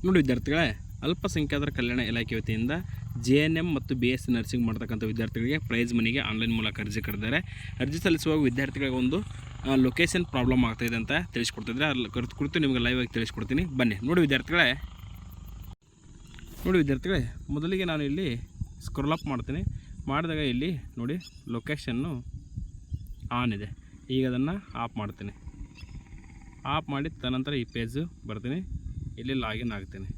ನೋಡಿ ವಿದ್ಯಾರ್ಥಿಗಳೇ, ಅಲ್ಪಸಂಖ್ಯಾತರ ಕಲ್ಯಾಣ ಇಲಾಖೆ ವತಿಯಿಂದ JNM ಮತ್ತು BSc ನರ್ಸಿಂಗ್ ಮಾಡ್ತಕ್ಕಂಥ ವಿದ್ಯಾರ್ಥಿಗಳಿಗೆ ಪ್ರೈಸ್ ಮನಿಗೆ ಆನ್ಲೈನ್ ಮೂಲಕ ಅರ್ಜಿ ಕರೆದಿದ್ದಾರೆ. ಅರ್ಜಿ ಸಲ್ಲಿಸುವಾಗ ವಿದ್ಯಾರ್ಥಿಗಳಿಗೆ ಒಂದು ಲೊಕೇಶನ್ ಪ್ರಾಬ್ಲಮ್ ಆಗ್ತಾಯಿದೆ ಅಂತ ತಿಳಿಸ್ಕೊಡ್ತಿದ್ರೆ ಅಲ್ಲಿ ಕುರಿತು ನಿಮಗೆ ಲೈವ್ ಆಗಿ ತಿಳಿಸ್ಕೊಡ್ತೀನಿ. ಬನ್ನಿ ನೋಡಿ ವಿದ್ಯಾರ್ಥಿಗಳೇ. ಮೊದಲಿಗೆ ನಾನು ಇಲ್ಲಿ ಸ್ಕ್ರೋಲ್ ಅಪ್ ಮಾಡ್ತೀನಿ. ಮಾಡಿದಾಗ ಇಲ್ಲಿ ನೋಡಿ ಲೊಕೇಶನ್ನು ಆನ್ ಇದೆ. ಈಗ ಅದನ್ನು ಆಫ್ ಮಾಡ್ತೀನಿ. ಆಫ್ ಮಾಡಿ ತದನಂತರ ಈ ಪೇಜು ಬರ್ತೀನಿ. ಇಲ್ಲಿ ಲಾಗಿನ್ ಆಗ್ತೀನಿ.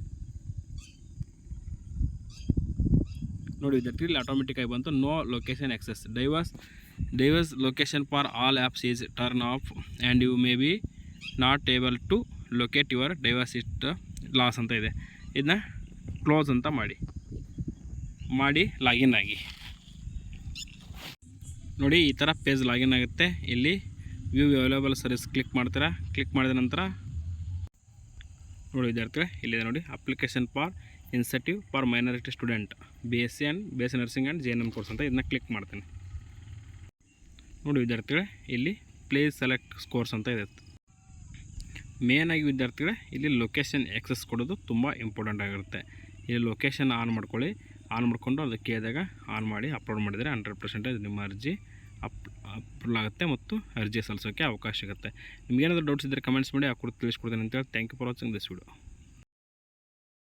ನೋಡಿ ವಿದ್ಯಾರ್ಥಿ, ಇಲ್ಲಿ ಆಟೋಮೆಟಿಕ್ಕಾಗಿ ಬಂತು no location access, device location for all apps is turn off and you may be not able to locate your device it lost ಅಂತ ಇದೆ. ಇದನ್ನ ಕ್ಲೋಸ್ ಅಂತ ಮಾಡಿ ಲಾಗಿನ್ ಆಗಿ. ನೋಡಿ ಈ ಥರ ಪೇಜ್ ಲಾಗಿನ್ ಆಗುತ್ತೆ. ಇಲ್ಲಿ ವ್ಯೂ ಅವೈಲೇಬಲ್ ಸರ್ವಿಸ್ ಕ್ಲಿಕ್ ಮಾಡ್ತೀರಾ. ಕ್ಲಿಕ್ ಮಾಡಿದ ನಂತರ ನೋಡಿ ವಿದ್ಯಾರ್ಥಿಗಳೇ, ಇಲ್ಲಿದೆ ನೋಡಿ application for incentive for minority student BSc nursing and JNM course ಅಂತ ಇದನ್ನ ಕ್ಲಿಕ್ ಮಾಡ್ತೀನಿ. ನೋಡಿ ವಿದ್ಯಾರ್ಥಿಗಳೇ, ಇಲ್ಲಿ ಪ್ಲೀಸ್ ಸೆಲೆಕ್ಟ್ ಕೋರ್ಸ್ ಅಂತ ಇದೆ. ಮೇನಾಗಿ ವಿದ್ಯಾರ್ಥಿಗಳೇ, ಇಲ್ಲಿ ಲೊಕೇಶನ್ ಆಕ್ಸೆಸ್ ಕೊಡೋದು ತುಂಬ ಇಂಪಾರ್ಟೆಂಟ್ ಆಗಿರುತ್ತೆ. ಇಲ್ಲಿ ಲೊಕೇಶನ್ ಆನ್ ಮಾಡ್ಕೊಳ್ಳಿ. ಆನ್ ಮಾಡಿಕೊಂಡು ಅದಕ್ಕೆ ಕೇಳಿದಾಗ ಆನ್ ಮಾಡಿ ಅಪ್ಲೋಡ್ ಮಾಡಿದರೆ 100% ನಿಮ್ಮ ಅರ್ಜಿ ಅಪ್ಲೋಡ್ ಆಗುತ್ತೆ ಮತ್ತು ಅರ್ಜಿ ಸಲ್ಲಿಸೋಕ್ಕೆ ಅವಕಾಶ ಸಿಗುತ್ತೆ. ನಿಮಗೇನಾದರೂ ಡೌಟ್ಸ್ ಇದ್ದರೆ ಕಮೆಂಟ್ಸ್ ಮಾಡಿ ಆ ಕುರಿತು ತಿಳಿಸ್ಕೊಡ್ತೀನಿ ಅಂತೇಳಿ. Thank you for watching this video.